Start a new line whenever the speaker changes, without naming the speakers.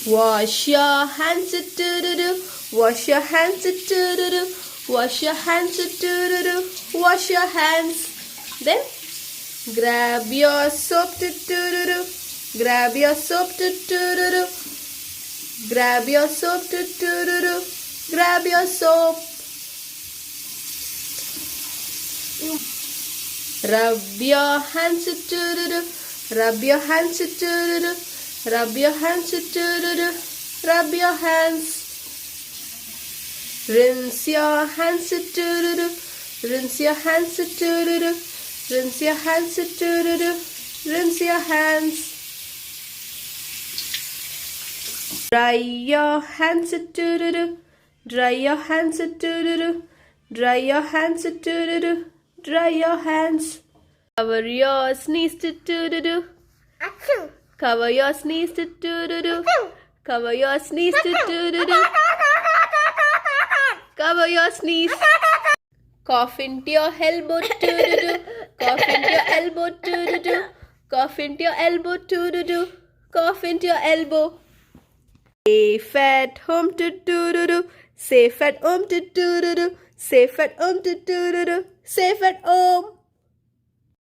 Wash your hands, do-do-do. Wash your hands, do-do-do. Wash your hands, do-do-do. Wash your hands. Then grab your soap, do-do-do. Grab your soap, do-do-do. Grab your soap, do-do-do. Grab your soap. Rub your hands, do-do-do. Rub your hands, do-do-do. Rub your hands, do-do-do. Rub your hands. Rinse your hands, do-do-do. Rinse your hands, do-do-do. Rinse your hands, do-do-do. Rinse your hands. Dry your hands, do-do-do. Dry your hands, do-do-do. Dry your hands, do-do-do. Dry your hands. Cover your sneeze, do-do-do. Cover your sneeze, do-do-do. Cover your sneeze, do-do-do. Cover your sneeze. Cough into your elbow, do-do-do. Cough into your elbow, do-do-do. Cough into your elbow, do-do-do. Cough into your elbow. Safe at home, do-do-do. Safe at home, do-do-do. Safe at home, do-do-do. Safe at home.